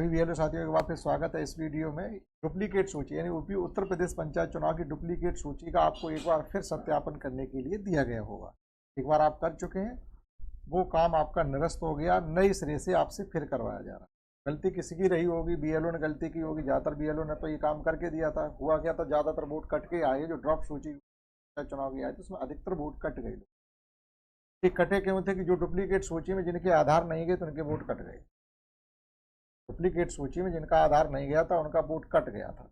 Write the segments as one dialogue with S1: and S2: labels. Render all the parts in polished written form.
S1: सभी बीएलओ साथियों का वापस स्वागत है इस वीडियो में। डुप्लीकेट सूची यानी यूपी उत्तर प्रदेश पंचायत चुनाव की डुप्लीकेट सूची का आपको एक बार फिर सत्यापन करने के लिए दिया गया होगा। एक बार आप कर चुके हैं, वो काम आपका निरस्त हो गया, नई सिरे से आपसे फिर करवाया जा रहा है। गलती किसी की रही होगी, बीएलओ ने गलती की होगी। ज़्यादातर बीएलओ ने तो ये काम करके दिया था। हुआ क्या था, ज़्यादातर वोट कट के आए। जो ड्रॉप सूची चुनाव की आई थी उसमें अधिकतर वोट कट गए। ये कटे क्यों थे कि जो डुप्लीकेट सूची में जिनके आधार नहीं गए तो उनके वोट कट गए। डुप्लीकेट सूची में जिनका आधार नहीं गया था उनका वोट कट गया था।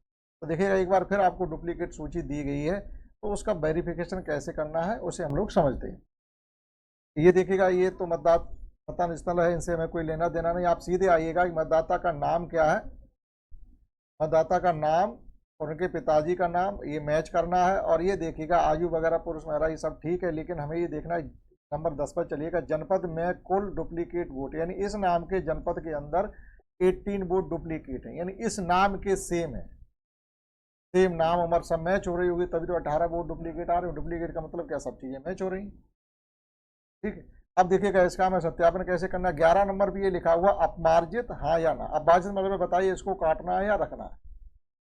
S1: तो देखिएगा, एक बार फिर आपको डुप्लीकेट सूची दी गई है तो उसका वेरिफिकेशन कैसे करना है उसे हम लोग समझते हैं। ये देखिएगा, ये तो मतदान स्थल है, इनसे हमें कोई लेना देना नहीं। आप सीधे आइएगा कि मतदाता का नाम क्या है, मतदाता का नाम और उनके पिताजी का नाम ये मैच करना है। और ये देखिएगा, आयु वगैरह, पुरुष महिला, ये सब ठीक है, लेकिन हमें ये देखना है नंबर 10 पर चलिएगा। जनपद में कुल डुप्लीकेट वोट, यानी इस नाम के जनपद के अंदर 18 वोट डुप्लीकेट है, यानी इस नाम के सेम है, सेम नाम उम्र सब मैच हो रही होगी, तभी तो 18 वोट डुप्लीकेट आ रहे हो। डुप्लीकेट का मतलब क्या, सब चीजें मैच हो रही। ठीक है, अब देखिएगा इसका मैं सत्यापन कैसे करना है। 11 नंबर पे ये लिखा हुआ अपमार्जित हाँ या ना। अपमार्जित मतलब बताइए इसको काटना है या रखना है।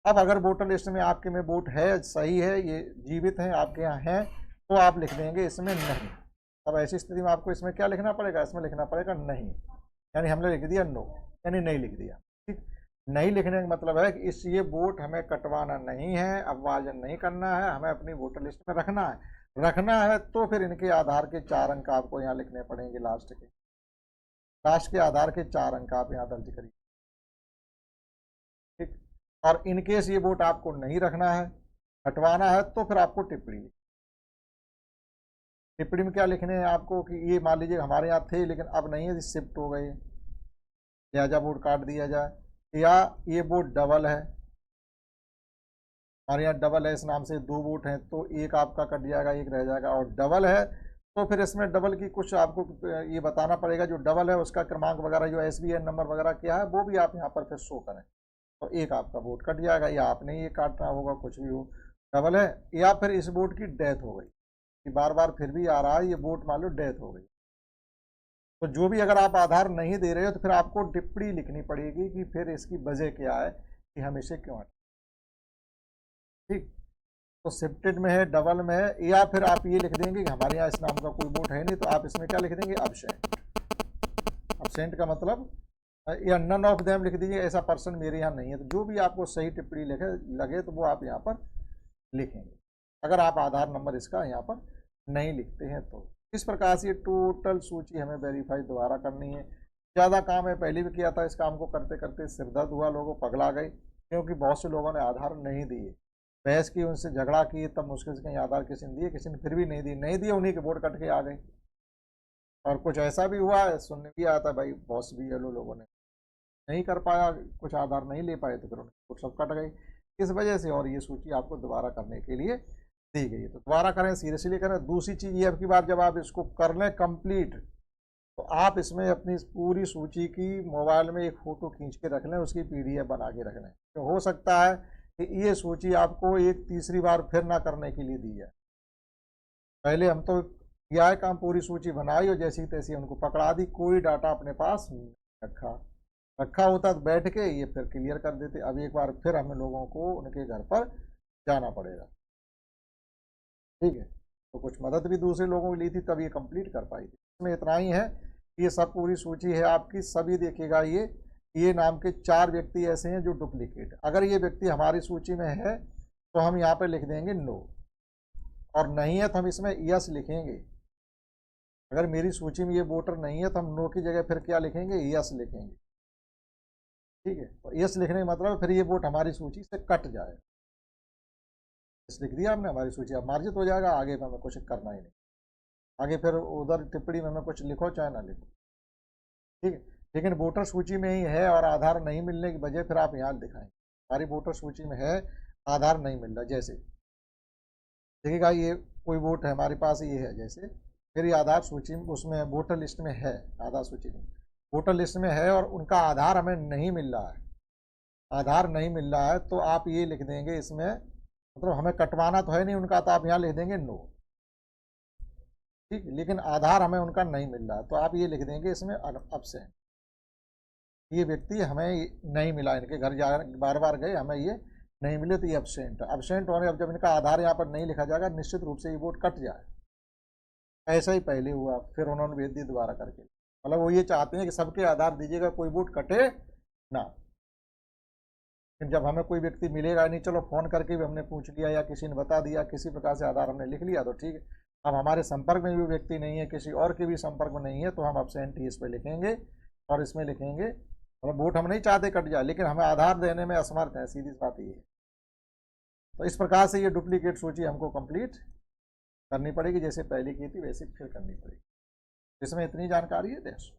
S1: अब अगर वोटर लिस्ट में आपके में वोट है, सही है, ये जीवित है, आपके यहाँ है, तो आप लिख देंगे इसमें नहीं। अब ऐसी स्थिति में आपको इसमें क्या लिखना पड़ेगा, इसमें लिखना पड़ेगा नहीं, यानी हमने लिख दिया नो, यानी नहीं लिख दिया। ठीक, नहीं लिखने का मतलब है कि इस ये वोट हमें कटवाना नहीं है, अपवाजन नहीं करना है, हमें अपनी वोटर लिस्ट में रखना है। रखना है तो फिर इनके आधार के 4 अंक आपको यहाँ लिखने पड़ेंगे। लास्ट के आधार के 4 अंक आप यहाँ दर्ज करिए। ठीक, और इनकेस ये वोट आपको नहीं रखना है, हटवाना है, तो फिर आपको टिप्पणी में क्या लिखने हैं आपको कि ये मान लीजिए हमारे यहाँ थे लेकिन अब नहीं है, शिफ्ट हो गए, लिहाजा वोट काट दिया जाए। या ये वोट डबल है, हमारे यहाँ डबल है, इस नाम से 2 वोट हैं तो एक आपका कट जाएगा, एक रह जाएगा। और डबल है तो फिर इसमें डबल की कुछ आपको ये बताना पड़ेगा, जो डबल है उसका क्रमांक वगैरह, जो SBN नंबर वगैरह क्या है, वो भी आप यहाँ पर फिर शो करें, तो एक आपका वोट कट जाएगा। या आपने ये काटना होगा, कुछ भी हो, डबल है। या फिर इस वोट की डेथ हो गई, कि बार बार फिर भी आ रहा है, ये वोट मान लो डेथ हो गई, तो जो भी अगर आप आधार नहीं दे रहे हो तो फिर आपको टिप्पणी लिखनी पड़ेगी कि फिर इसकी वजह क्या है कि हम इसे क्यों हटाएं। ठीक, तो शिफ्टेड में है, डबल में है। या फिर आप ये लिख देंगे कि हमारे यहाँ इस नाम का कोई वोट है नहीं, तो आप इसमें क्या लिख देंगे, अब्सेंट। अब्सेंट का मतलब, या नन ऑफ देम लिख दीजिए, ऐसा पर्सन मेरे यहाँ नहीं है। तो जो भी आपको सही टिप्पणी लगे तो वो आप यहाँ पर लिखेंगे, अगर आप आधार नंबर इसका यहाँ पर नहीं लिखते हैं तो। इस प्रकार से टोटल सूची हमें वेरीफाई दोबारा करनी है। ज़्यादा काम है, पहले भी किया था, इस काम को करते करते सिरदर्द हुआ, लोगों पगला गए, क्योंकि बहुत से लोगों ने आधार नहीं दिए, बहस की, उनसे झगड़ा किए, तब मुश्किल से कहीं आधार किसी ने दिए, किसी ने फिर भी नहीं दिए, उन्हीं के वोट कट के आ गए। और कुछ ऐसा भी हुआ है, सुनने भी आया था भाई, बहुत भी लोगों ने नहीं कर पाया, कुछ आधार नहीं ले पाए, तो फिर उनके वोट सब कट गए इस वजह से। और ये सूची आपको दोबारा करने के लिए दी गई है, तो दोबारा करें, सीरियसली करें। दूसरी चीज़ ये, अब की बार जब आप इसको कर लें कंप्लीट, तो आप इसमें अपनी पूरी सूची की मोबाइल में एक फ़ोटो खींच के रख लें, उसकी PDF बना के रख लें। तो हो सकता है कि ये सूची आपको एक तीसरी बार फिर ना करने के लिए दी जाए। पहले हम तो किया है काम, पूरी सूची बनाई और जैसी तैसी उनको पकड़ा दी, कोई डाटा अपने पास नहीं रखा होता तो बैठ के ये फिर क्लियर कर देते। अब एक बार फिर हमें लोगों को उनके घर पर जाना पड़ेगा। ठीक है, तो कुछ मदद भी दूसरे लोगों की ली थी, तब ये कंप्लीट कर पाई थी। इसमें इतना ही है, ये सब पूरी सूची है आपकी, सभी देखिएगा। ये नाम के 4 व्यक्ति ऐसे हैं जो डुप्लीकेट, अगर ये व्यक्ति हमारी सूची में है तो हम यहाँ पे लिख देंगे नो, और नहीं है तो हम इसमें यस लिखेंगे। अगर मेरी सूची में ये वोटर नहीं है तो हम नो की जगह फिर क्या लिखेंगे, यस लिखेंगे। ठीक है, तो यस लिखने का मतलब फिर ये वोट हमारी सूची से कट जाए। लिख दिया हमने, हमारी सूची अब मार्जित हो जाएगा, आगे में हमें कुछ करना ही नहीं। आगे फिर उधर टिप्पणी में हमें कुछ लिखो चाहे ना लिखो। ठीक है, लेकिन वोटर सूची में ही है और आधार नहीं मिलने की वजह फिर आप यहाँ दिखाएंगे हमारी वोटर सूची में है, आधार नहीं मिल रहा। जैसे देखिएगा, ये कोई वोट है हमारे पास, ये है जैसे, फिर ये आधार सूची में, उसमें वोटर लिस्ट में है, आधार सूची में वोटर लिस्ट में है, और उनका आधार हमें नहीं मिल रहा है, आधार नहीं मिल रहा है, तो आप ये लिख देंगे इसमें, मतलब हमें कटवाना तो है नहीं उनका, तो आप यहाँ लिख देंगे नो। ठीक, लेकिन आधार हमें उनका नहीं मिल रहा है, तो आप ये लिख देंगे इसमें अब्सेंट। ये व्यक्ति हमें नहीं मिला, इनके घर जा बार बार गए, हमें ये नहीं मिले, तो ये अब्सेंट होने। अब जब इनका आधार यहाँ पर नहीं लिखा जाएगा, निश्चित रूप से ये वोट कट जाए। ऐसा ही पहले हुआ, फिर उन्होंने भेज दी दोबारा करके। मतलब वो ये चाहते हैं कि सबके आधार दीजिएगा, कोई वोट कटे ना। लेकिन जब हमें कोई व्यक्ति मिलेगा नहीं, चलो फोन करके भी हमने पूछ लिया या किसी ने बता दिया, किसी प्रकार से आधार हमने लिख लिया तो ठीक है। अब हमारे संपर्क में भी व्यक्ति नहीं है, किसी और के भी संपर्क में नहीं है, तो हम अब्सेंटी इस पर लिखेंगे और इसमें लिखेंगे। मतलब वोट हम नहीं चाहते कट जाए, लेकिन हमें आधार देने में असमर्थ है, सीधी बात ये है। तो इस प्रकार से ये डुप्लीकेट सूची हमको कंप्लीट करनी पड़ेगी, जैसे पहले की थी वैसे फिर करनी पड़ेगी। इसमें इतनी जानकारी है देश।